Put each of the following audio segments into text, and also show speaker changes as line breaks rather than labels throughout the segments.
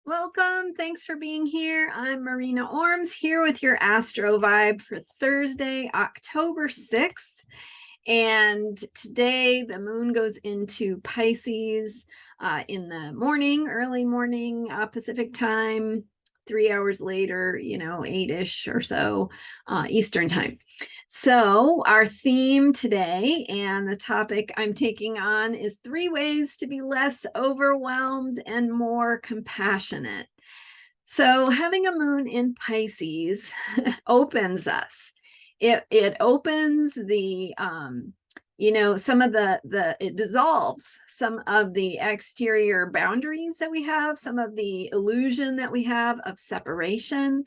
Welcome. Thanks for being here. I'm Marina Ormes here with your Astro vibe for Thursday, October 6th. And today the moon goes into Pisces in the morning, early morning, Pacific time, 3 hours later, 8-ish or so Eastern time. So our theme today and the topic I'm taking on is 3 ways to be less overwhelmed and more compassionate. So having a moon in Pisces opens us. It opens the some of it dissolves some of the exterior boundaries that we have, some of the illusion that we have of separation,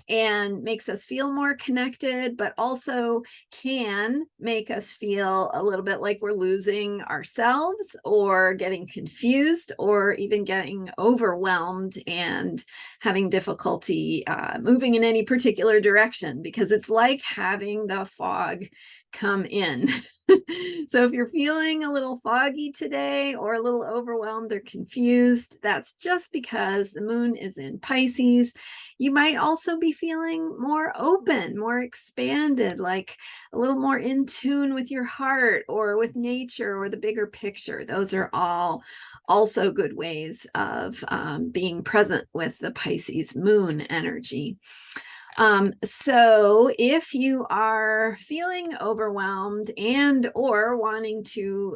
and makes us feel more connected, but also can make us feel a little bit like we're losing ourselves or getting confused or even getting overwhelmed and having difficulty moving in any particular direction, because it's like having the fog come in. So if you're feeling a little foggy today or a little overwhelmed or confused, that's just because the moon is in Pisces. You might also be feeling more open, more expanded, like a little more in tune with your heart or with nature or the bigger picture. Those are all also good ways of being present with the Pisces moon energy. So if you are feeling overwhelmed and or wanting to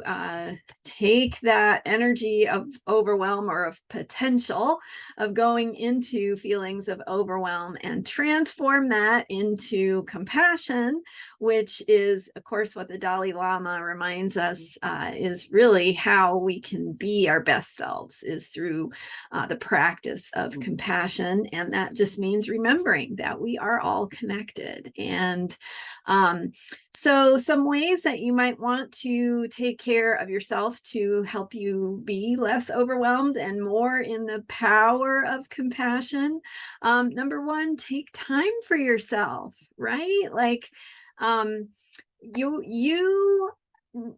take that energy of overwhelm or of potential of going into feelings of overwhelm and transform that into compassion, which is, of course, what the Dalai Lama reminds us is really how we can be our best selves, is through the practice of compassion. And that just means remembering that we are all connected. And so some ways that you might want to take care of yourself to help you be less overwhelmed and more in the power of compassion. Number one, take time for yourself, right? Like you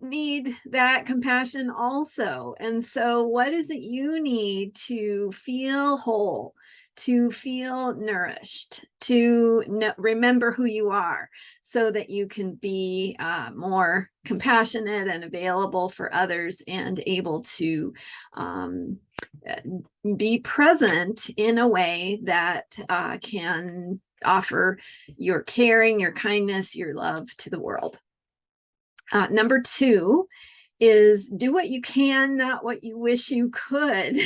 need that compassion also. And so what is it you need to feel whole, to feel nourished, to remember who you are, so that you can be more compassionate and available for others and able to be present in a way that can offer your caring, your kindness, your love to the world. Number two is do what you can, not what you wish you could.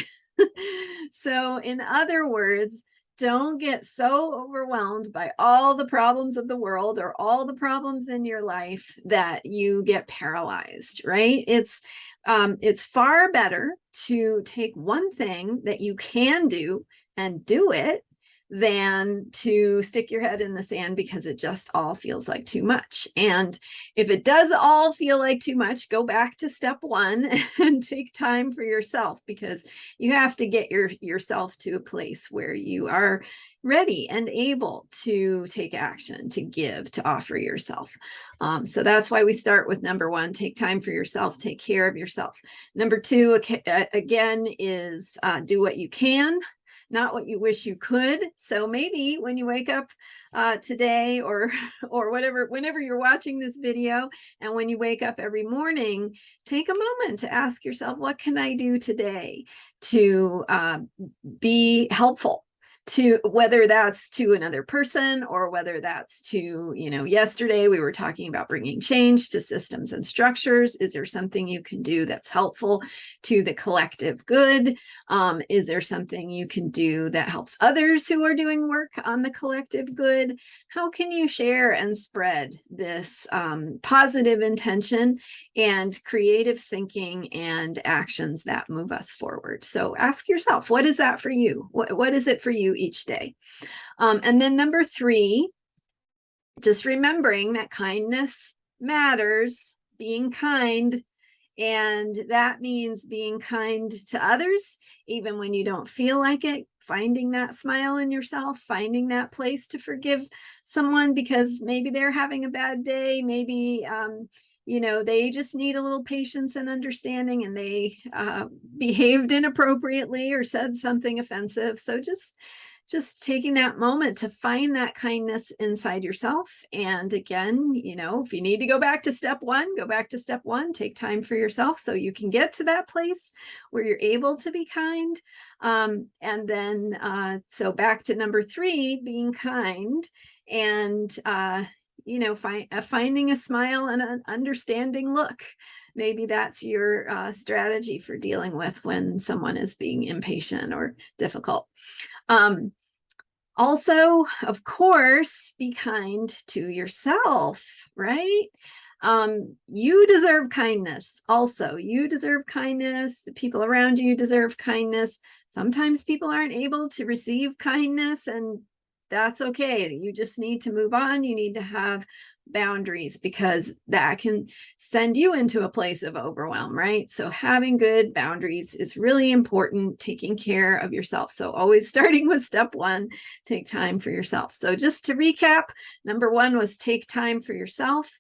So in other words, don't get so overwhelmed by all the problems of the world or all the problems in your life that you get paralyzed, right? It's far better to take one thing that you can do and do it than to stick your head in the sand because it just all feels like too much. And if it does all feel like too much, go back to step one and take time for yourself, because you have to get yourself to a place where you are ready and able to take action, to give, to offer yourself. So that's why we start with number one, take time for yourself, take care of yourself. Number two, again, is do what you can, not what you wish you could. So maybe when you wake up today or whatever, whenever you're watching this video, and when you wake up every morning, take a moment to ask yourself, what can I do today to be helpful? To whether that's to another person or whether that's to, yesterday we were talking about bringing change to systems and structures. Is there something you can do that's helpful to the collective good? Is there something you can do that helps others who are doing work on the collective good? How can you share and spread this positive intention and creative thinking and actions that move us forward? So ask yourself, what is that for you? What is it for you each day? And then number three, just remembering that kindness matters, being kind. And that means being kind to others, even when you don't feel like it, finding that smile in yourself, finding that place to forgive someone because maybe they're having a bad day, maybe you know, they just need a little patience and understanding, and they behaved inappropriately or said something offensive. So just taking that moment to find that kindness inside yourself. And again, you know, if you need to go back to step one, go back to step one, take time for yourself so you can get to that place where you're able to be kind. And then, so back to number 3, being kind, and, you know, finding a smile and an understanding look. Maybe that's your strategy for dealing with when someone is being impatient or difficult. Also, of course, be kind to yourself, right? You deserve kindness. Also, you deserve kindness. The people around you deserve kindness. Sometimes people aren't able to receive kindness, and that's okay. You just need to move on. You need to have boundaries, because that can send you into a place of overwhelm, right? So having good boundaries is really important, taking care of yourself. So always starting with step 1, take time for yourself. So just to recap, number 1 was take time for yourself.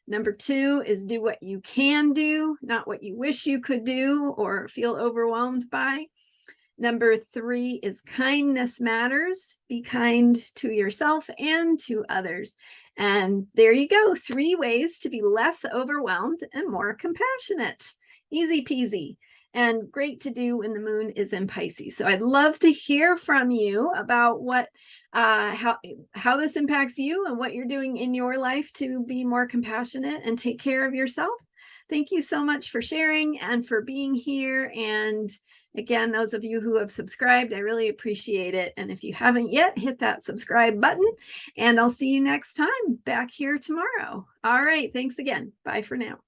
Number 2 is do what you can do, not what you wish you could do or feel overwhelmed by. Number 3 is kindness matters. Be kind to yourself and to others. And there you go, 3 ways to be less overwhelmed and more compassionate. Easy peasy, and great to do when the moon is in Pisces. So I'd love to hear from you about what how this impacts you and what you're doing in your life to be more compassionate and take care of yourself. Thank you so much for sharing and for being here. And again, those of you who have subscribed, I really appreciate it. And if you haven't yet, hit that subscribe button, and I'll see you next time back here tomorrow. All right. Thanks again. Bye for now.